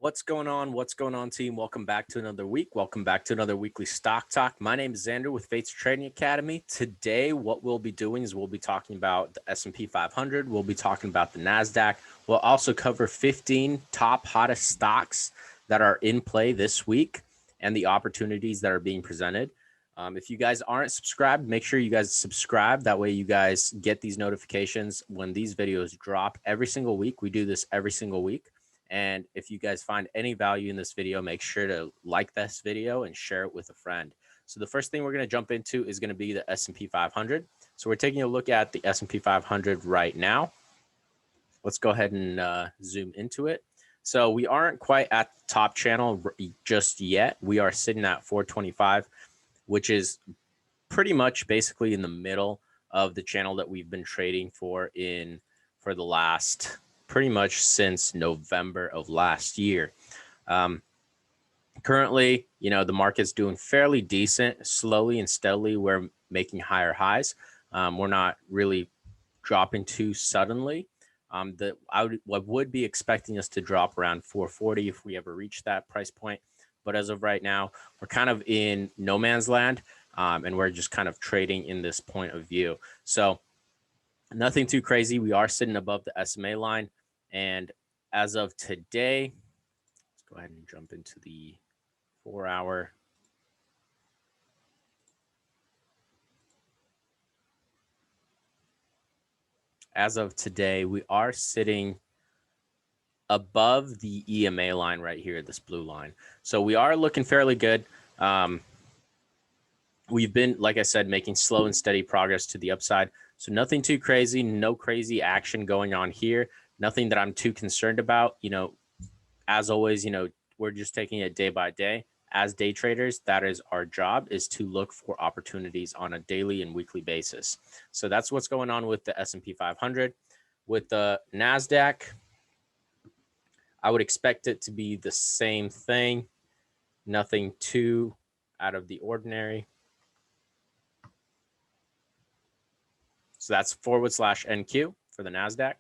What's going on? What's going on, team? Welcome back to another week. Welcome back to another weekly stock talk. My name is Xander with Fates Trading Academy. Today, what we'll be doing is we'll be talking about the S&P 500. We'll be talking about the NASDAQ. We'll also cover 15 top hottest stocks that are in play this week and the opportunities that are being presented. If you guys aren't subscribed, make sure you guys subscribe. That way you guys get these notifications when these videos drop every single week. We do this every single week. And if you guys find any value in this video, make sure to like this video and share it with a friend. So the first thing we're going to jump into is going to be the S&P 500. So we're taking a look at the S&P 500 right now. Let's go ahead and zoom into it. So we aren't quite at the top channel just yet. We are sitting at 425, which is pretty much basically in the middle of the channel that we've been trading for the last pretty much since November of last year. Currently, the market's doing fairly decent. Slowly and steadily, we're making higher highs. We're not really dropping too suddenly. I would be expecting us to drop around 440 if we ever reach that price point. But as of right now, we're kind of in no man's land, and we're just kind of trading in this point of view. So nothing too crazy. We are sitting above the SMA line. And as of today, let's go ahead and jump into the 4-hour. As of today, we are sitting above the EMA line right here, this blue line. So we are looking fairly good. We've been, like I said, making slow and steady progress to the upside. So nothing too crazy, no crazy action going on here. Nothing that I'm too concerned about. As always, we're just taking it day by day. As day traders, that is our job, is to look for opportunities on a daily and weekly basis. So that's what's going on with the S&P 500. With the NASDAQ, I would expect it to be the same thing. Nothing too out of the ordinary. So that's /NQ for the NASDAQ.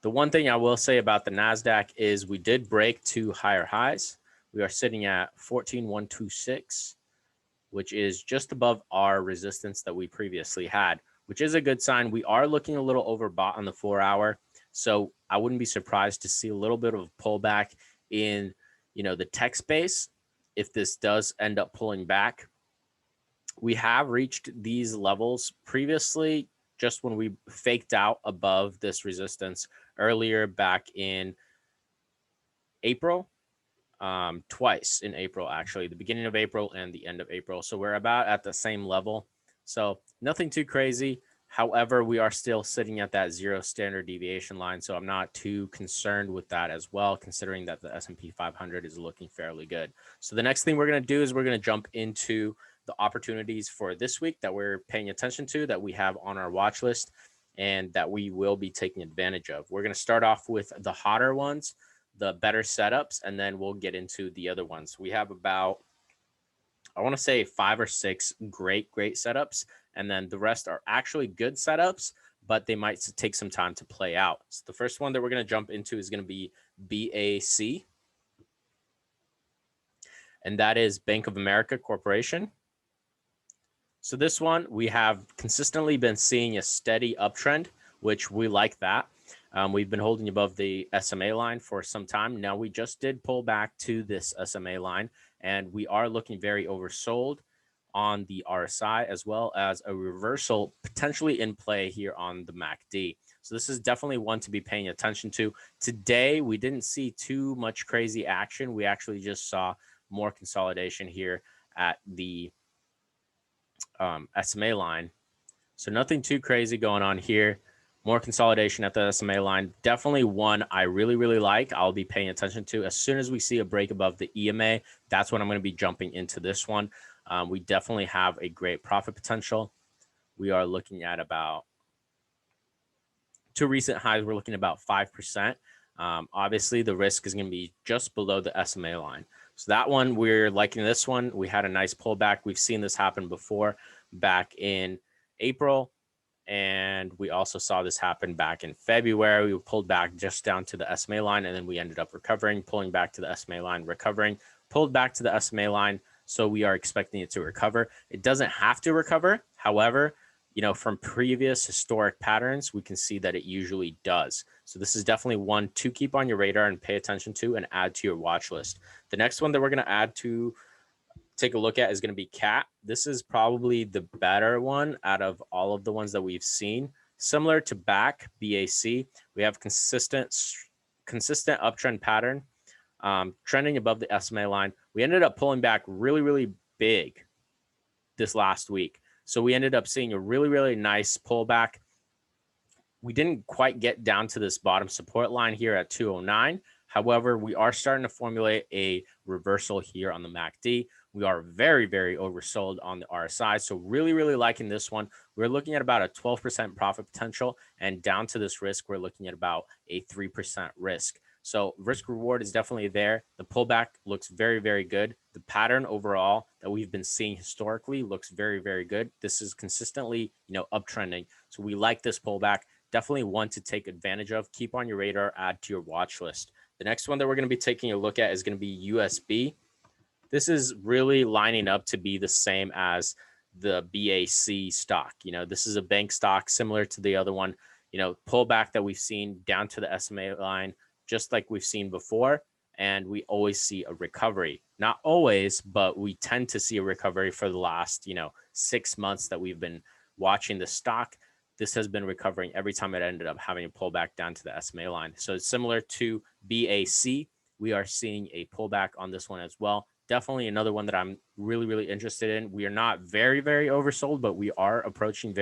The one thing I will say about the NASDAQ is we did break two higher highs. We are sitting at 14,126, which is just above our resistance that we previously had, which is a good sign. We are looking a little overbought on the 4-hour. So I wouldn't be surprised to see a little bit of a pullback in, the tech space if this does end up pulling back. We have reached these levels previously, just when we faked out above this resistance earlier back in April, twice in April, actually, the beginning of April and the end of April. So we're about at the same level. So nothing too crazy. However, we are still sitting at that 0 standard deviation line. So I'm not too concerned with that as well, considering that the S&P 500 is looking fairly good. So the next thing we're going to do is we're going to jump into the opportunities for this week that we're paying attention to, that we have on our watch list, and that we will be taking advantage of. We're going to start off with the hotter ones, the better setups, and then we'll get into the other ones. We have about, I want to say 5 or 6 great setups, and then the rest are actually good setups, but they might take some time to play out. So the first one that we're going to jump into is going to be BAC, and that is Bank of America Corporation. So this one, we have consistently been seeing a steady uptrend, which we like that. We've been holding above the SMA line for some time. Now, we just did pull back to this SMA line, and we are looking very oversold on the RSI, as well as a reversal potentially in play here on the MACD. So this is definitely one to be paying attention to. Today, we didn't see too much crazy action. We actually just saw more consolidation here at the SMA line. So nothing too crazy going on here. More consolidation at the SMA line. Definitely one I really like. I'll be paying attention to. As soon as we see a break above the EMA, that's when I'm going to be jumping into this one. We definitely have a great profit potential. We are looking at about, to recent highs, we're looking at about 5%. Obviously, the risk is going to be just below the SMA line. So that one, we're liking this one. We had a nice pullback. We've seen this happen before back in April. And we also saw this happen back in February. We pulled back just down to the SMA line, and then we ended up recovering, pulling back to the SMA line, recovering, pulled back to the SMA line. So we are expecting it to recover. It doesn't have to recover. However, you know, from previous historic patterns, we can see that it usually does. So this is definitely one to keep on your radar and pay attention to and add to your watch list. The next one that we're going to add to take a look at is going to be CAT. This is probably the better one out of all of the ones that we've seen. Similar to BAC, we have consistent uptrend pattern, trending above the SMA line. We ended up pulling back really big this last week. So we ended up seeing a really nice pullback. We didn't quite get down to this bottom support line here at 209. However, we are starting to formulate a reversal here on the MACD. We are very oversold on the RSI. So really liking this one. We're looking at about a 12% profit potential, and down to this risk, we're looking at about a 3% risk. So risk reward is definitely there. The pullback looks very good. The pattern overall that we've been seeing historically looks very good. This is consistently, you know, uptrending. So we like this pullback. Definitely one to take advantage of. Keep on your radar, add to your watch list. The next one that we're going to be taking a look at is going to be USB. This is really lining up to be the same as the BAC stock. You know, this is a bank stock similar to the other one. You know, pullback that we've seen down to the SMA line, just like we've seen before. And we always see a recovery. Not always, but we tend to see a recovery for the last, you know, 6 months that we've been watching the stock. This has been recovering every time it ended up having a pullback down to the SMA line. So it's similar to BAC. We are seeing a pullback on this one as well. Definitely another one that I'm really interested in. We are not very oversold, but we are approaching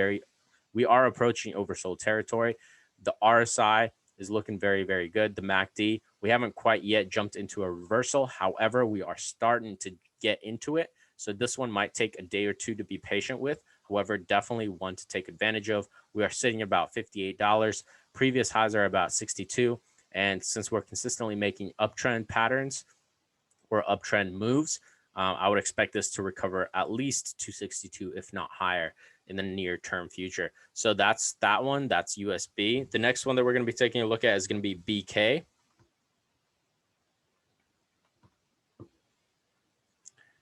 oversold territory. The RSI is looking very good. The MACD, we haven't quite yet jumped into a reversal. However, we are starting to get into it. So this one might take a day or two to be patient with. However, definitely one to take advantage of. We are sitting about $58. Previous highs are about 62. And since we're consistently making uptrend patterns or uptrend moves, I would expect this to recover at least 262, if not higher, in the near term future. So that's that one. That's USB. The next one that we're going to be taking a look at is going to be BK.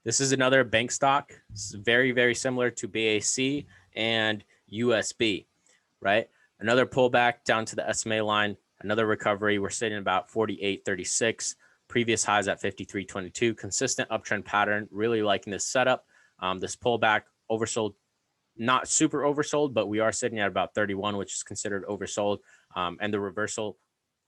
This is another bank stock. It's very similar to BAC and USB, right? Another pullback down to the SMA line, another recovery. We're sitting about 48.36. Previous highs at 53.22. Consistent uptrend pattern. Really liking this setup. This pullback, oversold, not super oversold, but we are sitting at about 31, which is considered oversold. And the reversal,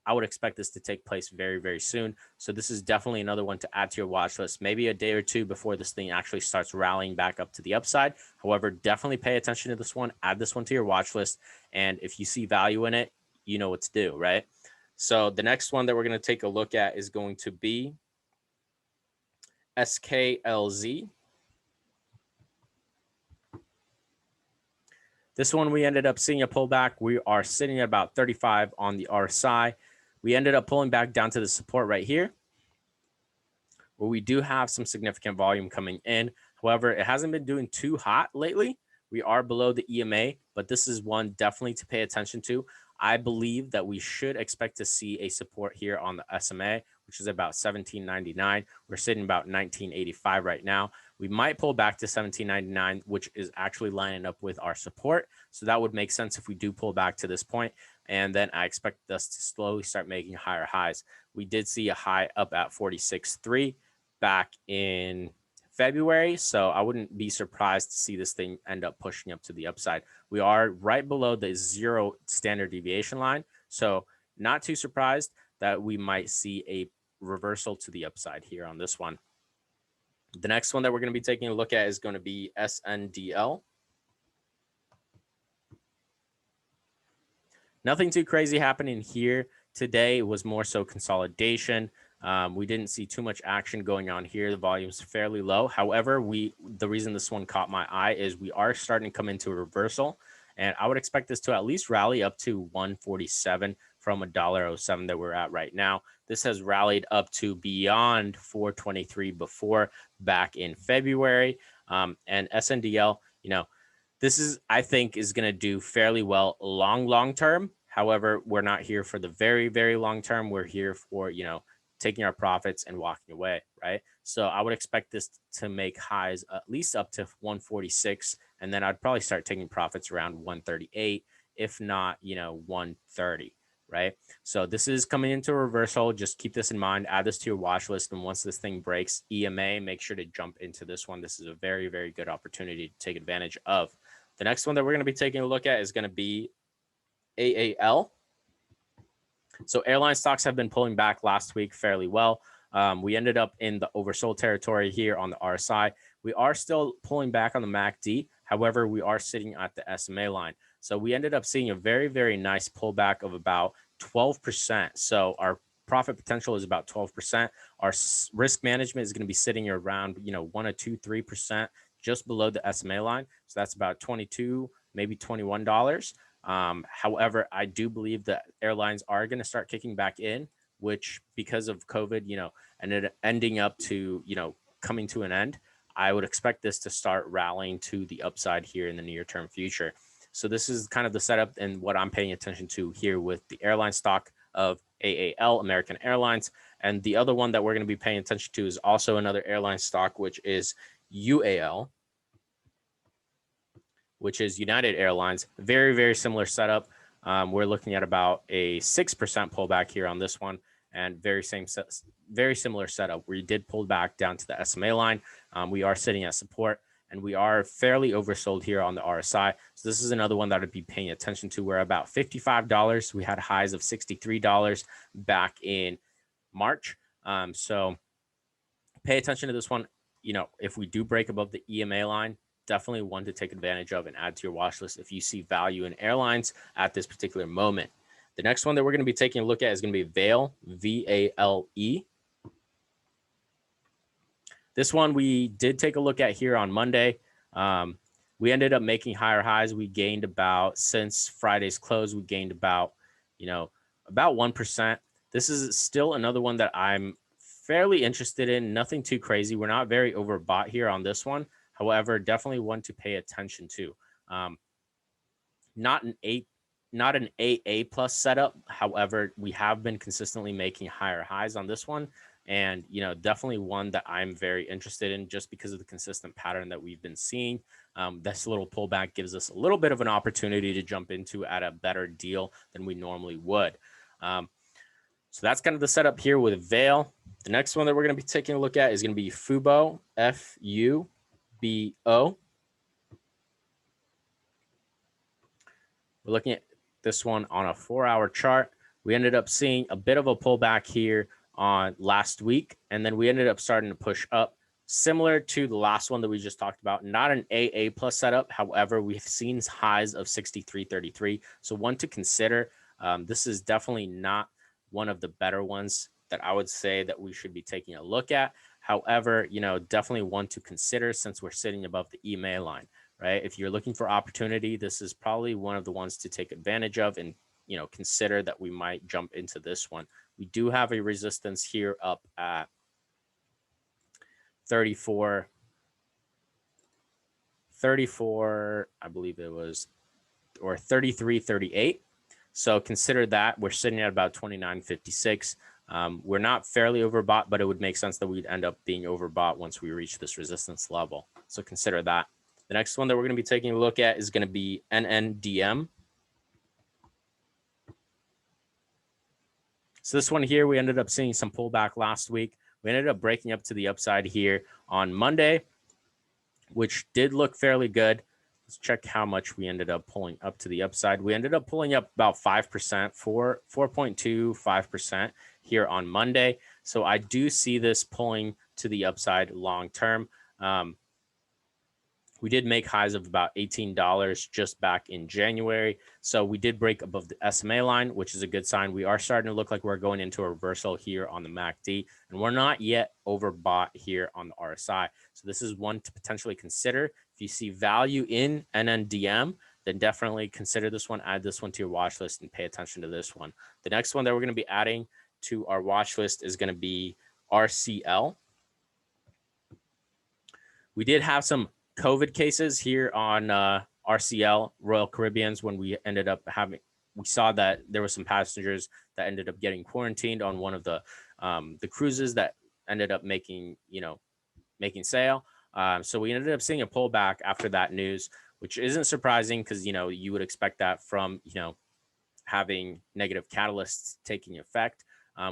I would expect this to take place very soon. So this is definitely another one to add to your watch list, maybe a day or two before this thing actually starts rallying back up to the upside. However, definitely pay attention to this one, add this one to your watch list. And if you see value in it, you know what to do, right? So the next one that we're going to take a look at is going to be SKLZ. This one, we ended up seeing a pullback. We are sitting at about 35 on the RSI. We ended up pulling back down to the support right here, where we do have some significant volume coming in. However, it hasn't been doing too hot lately. We are below the EMA, but this is one definitely to pay attention to. I believe that we should expect to see a support here on the SMA, which is about 17.99. We're sitting about 19.85 right now. We might pull back to 17.99, which is actually lining up with our support. So that would make sense if we do pull back to this point. And then I expect us to slowly start making higher highs. We did see a high up at 46.3 back in February. So I wouldn't be surprised to see this thing end up pushing up to the upside. We are right below the 0 standard deviation line. So not too surprised that we might see a reversal to the upside here on this one. The next one that we're going to be taking a look at is going to be SNDL. Nothing too crazy happening here today. It was more so consolidation. We didn't see too much action going on here. The volume's fairly low. However, the reason this one caught my eye is we are starting to come into a reversal, and I would expect this to at least rally up to 147 from $1.07 that we're at right now. This has rallied up to beyond 423 before back in February. And SNDL, you know, This is, I think, is going to do fairly well long term. However, we're not here for the very long term. We're here for, you know, taking our profits and walking away, right? So I would expect this to make highs at least up to 146, and then I'd probably start taking profits around 138, if not, you know, 130, right? So this is coming into a reversal. Just keep this in mind, add this to your watch list, and once this thing breaks EMA, make sure to jump into this one. This is a very good opportunity to take advantage of. The next one that we're going to be taking a look at is going to be AAL. So airline stocks have been pulling back last week fairly well. We ended up in the oversold territory here on the RSI. We are still pulling back on the MACD. However, we are sitting at the SMA line. So we ended up seeing a very nice pullback of about 12%. So our profit potential is about 12%. Our risk management is going to be sitting around, you know, 1 or 2, 3% just below the SMA line. So that's about $22, maybe $21. However, I do believe that airlines are going to start kicking back in, which because of COVID, you know, and it ending up to, you know, coming to an end, I would expect this to start rallying to the upside here in the near term future. So this is kind of the setup and what I'm paying attention to here with the airline stock of AAL, American Airlines. And the other one that we're going to be paying attention to is also another airline stock, which is UAL, which is United Airlines. Very similar setup. We're looking at about a 6% pullback here on this one, and very similar setup. We did pull back down to the SMA line. We are sitting at support, and we are fairly oversold here on the RSI. So this is another one that I'd be paying attention to. We're about $55. We had highs of $63 back in March. So pay attention to this one. You know, if we do break above the EMA line, definitely one to take advantage of and add to your watch list if you see value in airlines at this particular moment. The next one that we're going to be taking a look at is going to be VALE, VALE. This one we did take a look at here on Monday. We ended up making higher highs. We gained about, since Friday's close, we gained about, you know, about 1%. This is still another one that I'm fairly interested in. Nothing too crazy. We're not very overbought here on this one. However, definitely one to pay attention to. Not an AA plus setup. However, we have been consistently making higher highs on this one. And, you know, definitely one that I'm very interested in just because of the consistent pattern that we've been seeing. This little pullback gives us a little bit of an opportunity to jump into at a better deal than we normally would. So that's kind of the setup here with VALE. The next one that we're going to be taking a look at is going to be FUBO, FUBO. We're looking at this one on a 4-hour chart. We ended up seeing a bit of a pullback here on last week, and then we ended up starting to push up, similar to the last one that we just talked about. Not an AA plus setup. However, we've seen highs of 63.33. So one to consider. This is definitely not one of the better ones that I would say that we should be taking a look at. However, you know, definitely one to consider since we're sitting above the EMA line, right? If you're looking for opportunity, this is probably one of the ones to take advantage of and, you know, consider that we might jump into this one. We do have a resistance here up at 34, I believe it was, or 33.38. So consider that. We're sitting at about 29.56. We're not fairly overbought, but it would make sense that we'd end up being overbought once we reach this resistance level. So consider that. The next one that we're going to be taking a look at is going to be NNDM. So this one here, we ended up seeing some pullback last week. We ended up breaking up to the upside here on Monday, which did look fairly good. Let's check how much we ended up pulling up to the upside. We ended up pulling up about 5%, 4.25% here on Monday. So I do see this pulling to the upside long term. We did make highs of about $18 just back in January. So we did break above the SMA line, which is a good sign. We are starting to look like we're going into a reversal here on the MACD, and we're not yet overbought here on the RSI. So this is one to potentially consider. If you see value in NNDM, then definitely consider this one, add this one to your watch list and pay attention to this one. The next one that we're going to be adding to our watch list is going to be RCL. We did have some COVID cases here on RCL, Royal Caribbean's, when we ended up we saw that there were some passengers that ended up getting quarantined on one of the cruises that ended up making sail. So we ended up seeing a pullback after that news, which isn't surprising because, you would expect that from, having negative catalysts taking effect.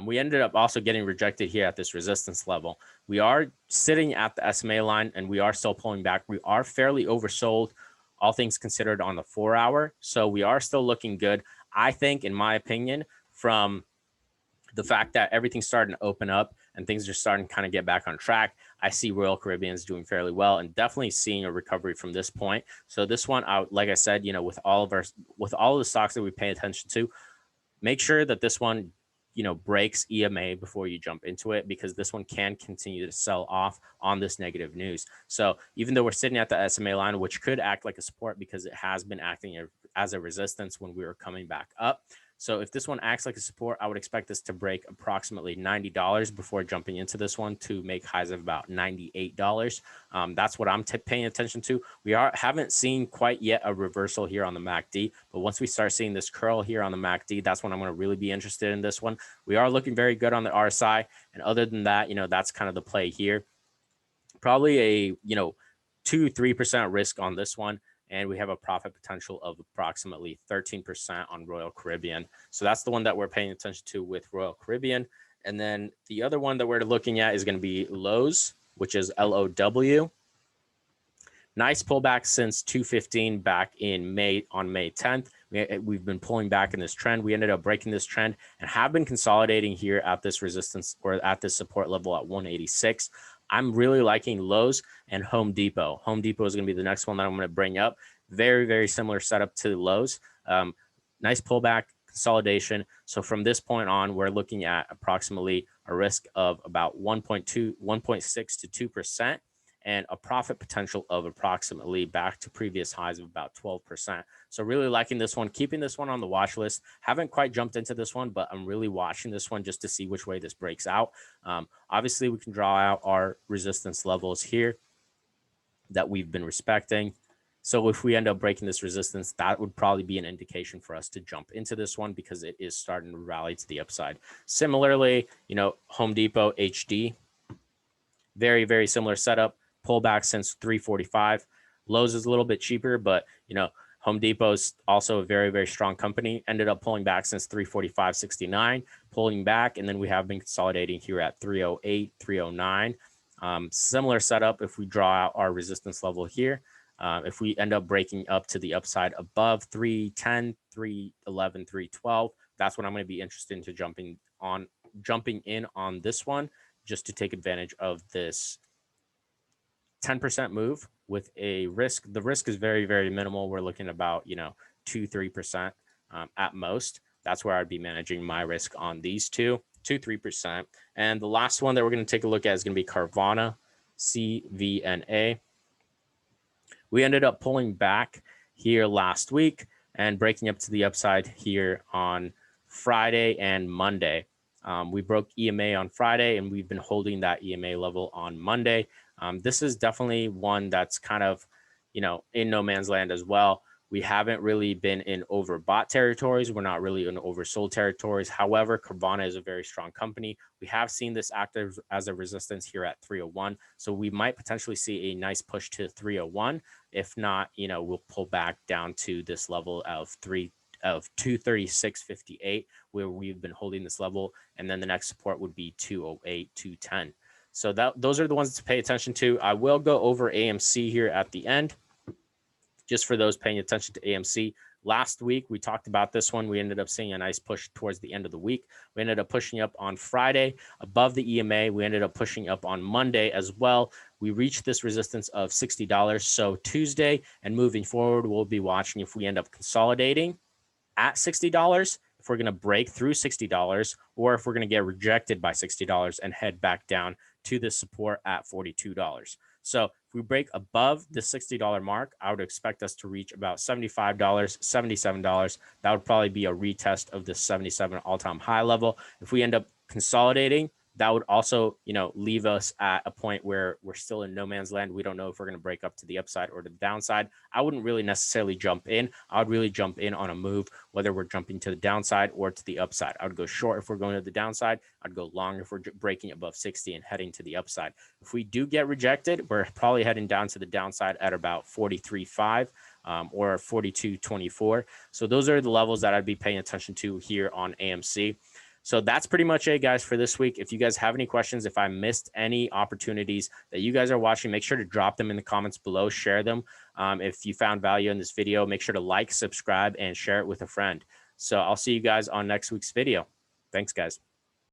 We ended up also getting rejected here at this resistance level. We are sitting at the SMA line and we are still pulling back. We are fairly oversold, all things considered, on the 4-hour. So we are still looking good. I think, in my opinion, from the fact that everything's starting to open up and things are starting to kind of get back on track, I see Royal Caribbean's doing fairly well and definitely seeing a recovery from this point. So this one, like I said, with all of the stocks that we pay attention to, make sure that this one, breaks EMA before you jump into it, because this one can continue to sell off on this negative news. So even though we're sitting at the SMA line, which could act like a support because it has been acting as a resistance when we were coming back up. So if this one acts like a support, I would expect this to break approximately $90 before jumping into this one to make highs of about $98. That's what I'm paying attention to. We haven't seen quite yet a reversal here on the MACD, but once we start seeing this curl here on the MACD, that's when I'm going to really be interested in this one. We are looking very good on the RSI, and other than that, that's kind of the play here. Probably a 2-3% risk on this one. And we have a profit potential of approximately 13% on Royal Caribbean. So that's the one that we're paying attention to with Royal Caribbean. And then the other one that we're looking at is going to be Lowe's, which is LOW. Nice pullback since 215 back in May, on May 10th. We've been pulling back in this trend. We ended up breaking this trend and have been consolidating here at this resistance, or at this support level at 186. I'm really liking Lowe's and Home Depot. Home Depot is going to be the next one that I'm going to bring up. Very, very similar setup to Lowe's. Nice pullback, consolidation. So from this point on, we're looking at approximately a risk of about 1.6 to 2%, and a profit potential of approximately back to previous highs of about 12%. So really liking this one, keeping this one on the watch list. Haven't quite jumped into this one, but I'm really watching this one just to see which way this breaks out. Obviously, we can draw out our resistance levels here that we've been respecting. So if we end up breaking this resistance, that would probably be an indication for us to jump into this one, because it is starting to rally to the upside. Similarly, Home Depot HD, very, very similar setup. Pullback since 345. Lowe's is a little bit cheaper, but Home Depot is also a very, very strong company. Ended up pulling back since 345.69, pulling back, and then we have been consolidating here at 308, 309. Similar setup if we draw out our resistance level here. If we end up breaking up to the upside above 310, 311, 312, that's when I'm going to be interested into jumping in on this one, just to take advantage of this 10% move with a risk. The risk is very, very minimal. We're looking about 2-3% at most. That's where I'd be managing my risk on these 2-3%. And the last one that we're going to take a look at is going to be Carvana, CVNA. We ended up pulling back here last week and breaking up to the upside here on Friday and Monday. We broke EMA on Friday, and we've been holding that EMA level on Monday. This is definitely one that's kind of, in no man's land as well. We haven't really been in overbought territories. We're not really in oversold territories. However, Carvana is a very strong company. We have seen this act as a resistance here at 301. So we might potentially see a nice push to 301. If not, we'll pull back down to this level of 236.58, where we've been holding this level. And then the next support would be 208, 210. So those are the ones to pay attention to. I will go over AMC here at the end, just for those paying attention to AMC. Last week, we talked about this one. We ended up seeing a nice push towards the end of the week. We ended up pushing up on Friday above the EMA. We ended up pushing up on Monday as well. We reached this resistance of $60. So Tuesday and moving forward, we'll be watching if we end up consolidating at $60, if we're going to break through $60, or if we're going to get rejected by $60 and head back down to the support at $42. So if we break above the $60 mark, I would expect us to reach about $75, $77. That would probably be a retest of the 77 all-time high level. If we end up consolidating, that would also, you know, leave us at a point where we're still in no man's land. We don't know if we're going to break up to the upside or to the downside. I wouldn't really necessarily jump in. I would really jump in on a move, whether we're jumping to the downside or to the upside. I would go short if we're going to the downside. I'd go long if we're breaking above 60 and heading to the upside. If we do get rejected, we're probably heading down to the downside at about 43.5 or 42.24. So those are the levels that I'd be paying attention to here on AMC. So that's pretty much it, guys, for this week. If you guys have any questions, if I missed any opportunities that you guys are watching, make sure to drop them in the comments below, share them. If you found value in this video, make sure to like, subscribe, and share it with a friend. So I'll see you guys on next week's video. Thanks, guys.